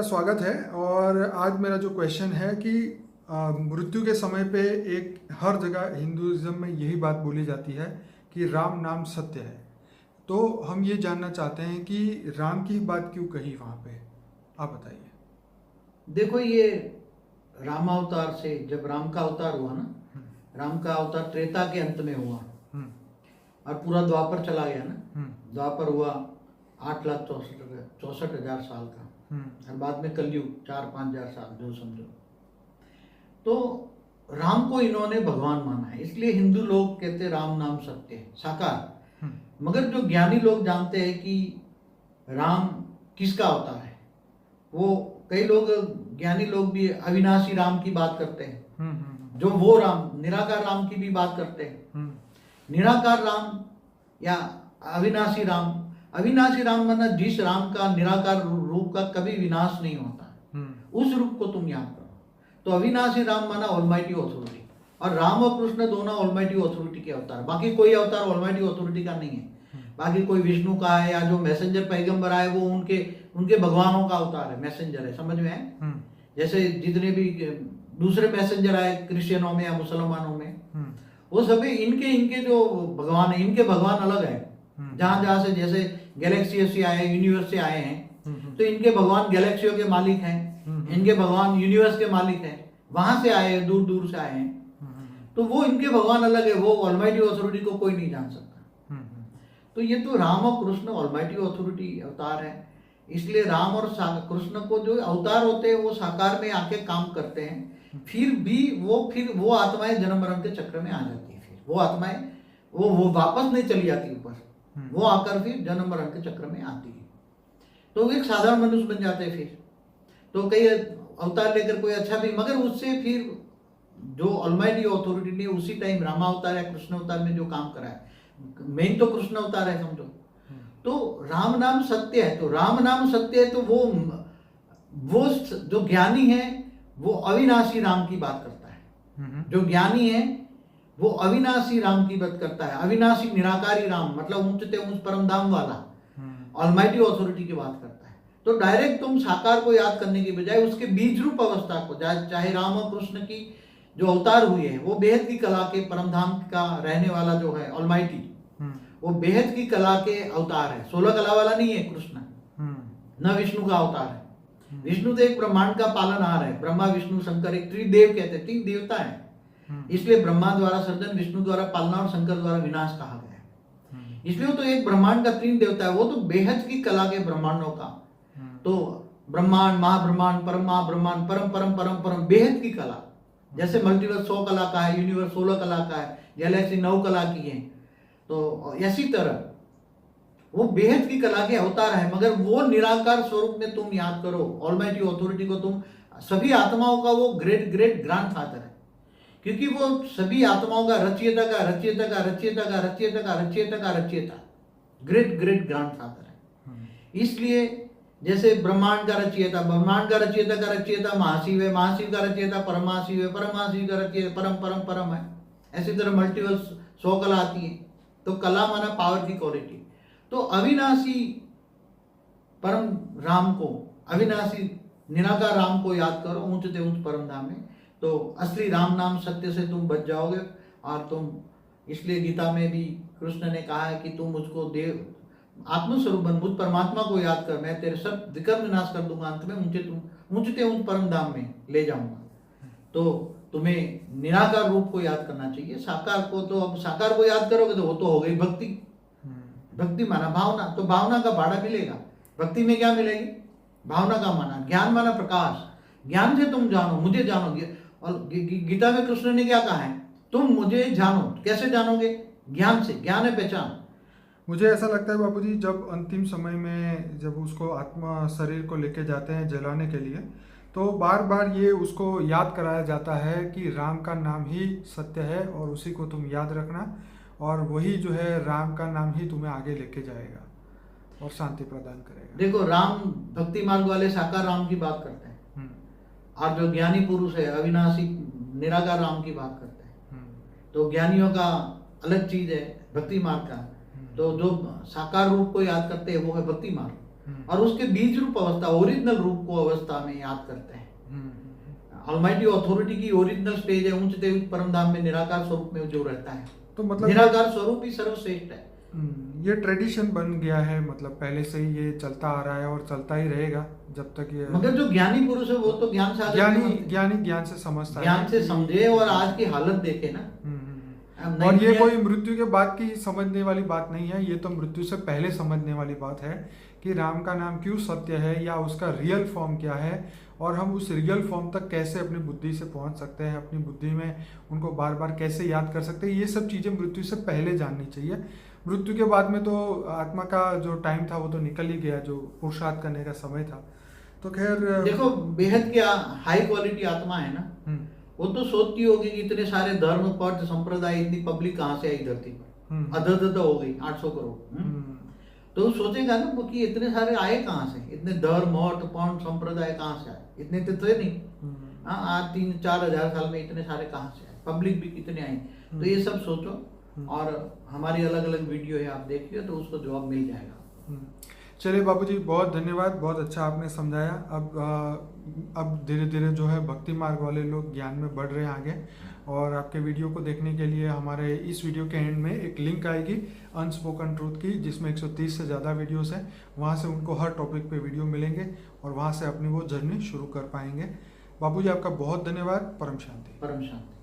मेरा स्वागत है। और आज मेरा जो क्वेश्चन है कि मृत्यु के समय पे एक हर जगह हिंदुज़्म में यही बात बोली जाती है कि राम नाम सत्य है। तो हम ये जानना चाहते हैं कि राम की बात क्यों कही वहाँ पे, आप बताइए। देखो, ये रामावतार से जब राम का अवतार हुआ ना, हम्म। राम का अवतार त्रेता के अंत में हुआ हम्म। और पूरा द्वापर चला गया ना। हम्म। द्वापर हुआ 8,64,64,000 साल का, और बाद में कलयुग 4-5 हजार साल जो समझो। तो राम को इन्होंने भगवान माना है, इसलिए हिंदू लोग कहते हैं राम नाम सत्य है, साकार। मगर जो ज्ञानी लोग जानते हैं कि राम किसका अवतार है, वो कई लोग ज्ञानी लोग भी अविनाशी राम की बात करते हैं, जो वो राम निराकार राम की भी बात करते हैं। निराकार राम या अविनाशी राम, अविनाशी राम माना जिस राम का निराकार रूप का कभी विनाश नहीं होता, उस रूप को तुम याद करो। तो अविनाशी राम माना ऑलमाइटी ऑथोरिटी, और राम और कृष्ण दोनों ऑलमाइटी ऑथोरिटी के अवतार। बाकी कोई अवतार ऑलमाइटी ऑथोरिटी का नहीं है। बाकी कोई विष्णु का है या जो मैसेंजर पैगंबर आए वो उनके भगवानों का अवतार है, मैसेंजर है, समझ में है। जैसे जितने भी दूसरे मैसेंजर आए क्रिश्चियनों में या मुसलमानों में, वो सभी इनके जो भगवान है, इनके भगवान अलग है। जहां जहां से जैसे गैलेक्सी से आए, यूनिवर्स से आए हैं, तो इनके भगवान गैलेक्सियों के मालिक हैं, इनके भगवान यूनिवर्स के मालिक हैं, वहां से आए हैं, दूर दूर से आए हैं। तो वो इनके भगवान अलग है, वो ऑलमाइटी ऑथोरिटी को कोई नहीं जान सकता। तो ये तो राम और कृष्ण ऑलमाइटी ऑथोरिटी अवतार है, इसलिए राम और कृष्ण को जो अवतार होते हैं वो साकार में आके काम करते हैं। फिर वो आत्माएं जन्म मरण के चक्र में आ जाती है। फिर वो आत्माएं वो वापस नहीं चली जाती ऊपर, वो आकर फिर जन्म मरण के चक्र में आती है। तो एक साधारण मनुष्य बन जाते हैं। फिर तो कई अवतार लेकर कोई अच्छा भी, मगर उससे फिर जो ऑलमाइटी ऑथोरिटी ने उसी टाइम रामावतार या कृष्ण अवतार में जो काम करा है, मेन तो कृष्ण अवतार है समझो। तो राम नाम सत्य है, तो राम नाम सत्य है, तो वो जो ज्ञानी है वो अविनाशी राम की बात करता है। जो ज्ञानी है वो अविनाशी राम की बात करता है, अविनाशी निराकारी राम, मतलब ऊंचते ऊंच परम धाम वाला ऑलमाइटी ऑथोरिटी की बात करता है। तो डायरेक्ट तुम साकार को याद करने की बजाय उसके बीज रूप अवस्था को, चाहे राम और कृष्ण की जो अवतार हुए हैं, वो बेहद की कला के परम धाम का रहने वाला जो है ऑलमाइटी, वो बेहद की कला के अवतार है। 16 कला वाला नहीं है कृष्ण, न विष्णु का अवतार है। विष्णु तो एक ब्रह्मांड का पालनहार है, ब्रह्मा विष्णु शंकर, एक त्रिदेव कहते हैं, 3 देवता है। इसलिए ब्रह्मा द्वारा सृजन, विष्णु द्वारा पालना और शंकर द्वारा विनाश कहा गया है। इसलिए वो तो एक ब्रह्मांड का 3 देवता है, वो तो बेहद की कला के ब्रह्मांडों का। तो ब्रह्मांड, महाब्रह्मांड, परम महाब्रह्मांड, परम परम परम परम बेहद की कला। जैसे मल्टीवर्स 100 कला का है, यूनिवर्स 16 कला का है, गैलेक्सी 9 कला की है। तो इसी तरह वो बेहद की कला के अवतार है, मगर वो निराकार स्वरूप में तुम याद करो ऑलमाइटी ऑथोरिटी को। तुम सभी आत्माओं का वो ग्रेट ग्रेट ग्रैंडफादर है, क्योंकि वो सभी आत्माओं का रचयिता का रचयिता का रचयिता का रचयिता का रचयिता का रचयिता, ग्रेट ग्रेट ग्रैंडफादर है। इसलिए जैसे ब्रह्मांड का रचयिता, ब्रह्मांड का रचयिता का रचयिता महाशिव है, महाशिव का रचयिता परमशिव है, परमशिव का रचयिता परम परम परम है। ऐसी तरह मल्टीवर्स 100 कला आती है। तो कला माना पावर की क्वालिटी। तो अविनाशी परम राम को, अविनाशी निराकार राम को याद करो ऊंचते ऊंच परम धाम में, तो असली राम नाम सत्य से तुम बच जाओगे। और तुम, इसलिए गीता में भी कृष्ण ने कहा है कि तुम मुझको देव आत्मस्वरूप बन, मुझ परमात्मा को याद कर, मैं तेरे सब विकर्म विनाश कर दूंगा, अंत में ऊंचते ऊंच परम धाम में ले जाऊंगा। तो तुम्हें निराकार रूप को याद करना चाहिए। साकार को तो, अब साकार को याद करोगे तो वो तो हो गई भक्ति। भक्ति माना भावना, तो भावना का भाड़ा मिलेगा। भक्ति में क्या मिलेगी? भावना का माना, ज्ञान माना प्रकाश। ज्ञान से तुम जानो, मुझे जानोगे। और गीता में कृष्ण ने क्या कहा है? तुम मुझे जानो। कैसे जानोगे? ज्ञान से। ज्ञान है पहचान। मुझे ऐसा लगता है बाबूजी, जब अंतिम समय में जब उसको आत्मा शरीर को लेके जाते हैं जलाने के लिए, तो बार बार ये उसको याद कराया जाता है कि राम का नाम ही सत्य है और उसी को तुम याद रखना, और वही जो है राम का नाम ही तुम्हें आगे लेके जाएगा और शांति प्रदान करेगा। देखो, राम भक्ति मार्ग वाले साकार राम की बात करते हैं, और जो ज्ञानी पुरुष है अविनाशी निराकार राम की बात करते हैं। तो ज्ञानियों का अलग चीज है भक्ति मार्ग का। तो जो साकार रूप को याद करते हैं वो है भक्ति मार्ग। और उसके बीज रूप अवस्था, ओरिजिनल रूप को अवस्था में याद करते हैं। ऑलमाइटी अथॉरिटी की ओरिजिनल स्टेज है उच्च देव परम धाम में निराकार स्वरूप में जो रहता है, तो मतलब निराकार स्वरूप ही सर्वश्रेष्ठ है। ये ट्रेडिशन बन गया है, मतलब पहले से ही ये चलता आ रहा है और चलता ही रहेगा जब तक ये। मगर जो ज्ञानी पुरुष है वो तो ज्ञान सागर ज्ञान से समझता है, ज्ञान से समझे और आज की हालत देखे ना। अब और ये 90 कोई मृत्यु के बाद की समझने वाली बात नहीं है, ये तो मृत्यु से पहले समझने वाली बात है कि राम का नाम क्यों सत्य है या उसका रियल फॉर्म क्या है, और हम उस रियल फॉर्म तक कैसे अपनी बुद्धि से पहुंच सकते हैं, अपनी बुद्धि में उनको बार बार कैसे याद कर सकते हैं। ये सब चीज़ें मृत्यु से पहले जाननी चाहिए। मृत्यु के बाद में तो आत्मा का जो टाइम था वो तो निकल ही गया, जो पुरुषार्थ करने का समय था। तो खैर देखो, बेहद की हाई क्वालिटी आत्मा है ना, वो तो सोचती होगी कि इतने सारे धर्म पंथ संप्रदाय, इतनी पब्लिक कहाँ से आई धरती पर, अदद हो गई 800 करोड़। तो सोचेगा ना वो कि इतने सारे आए कहाँ से, इतने धर्म मठ पंथ संप्रदाय कहाँ से आए, इतने तो थे नहीं। हाँ, आज 3-4 हजार साल में इतने सारे कहाँ से आए, पब्लिक भी कितने आई। तो ये सब सोचो, और हमारी अलग अलग वीडियो है, आप देखिए तो उसको जवाब मिल जाएगा। चलिए बाबूजी, बहुत धन्यवाद, बहुत अच्छा आपने समझाया। अब धीरे धीरे जो है भक्ति मार्ग वाले लोग ज्ञान में बढ़ रहे हैं आगे। और आपके वीडियो को देखने के लिए हमारे इस वीडियो के एंड में एक लिंक आएगी अनस्पोकन ट्रूथ की, जिसमें 130 से ज़्यादा वीडियोस हैं। वहाँ से उनको हर टॉपिक पे वीडियो मिलेंगे और वहाँ से अपनी वो जर्नी शुरू कर पाएंगे। बाबूजी आपका बहुत धन्यवाद। परम शांति। परम शांति।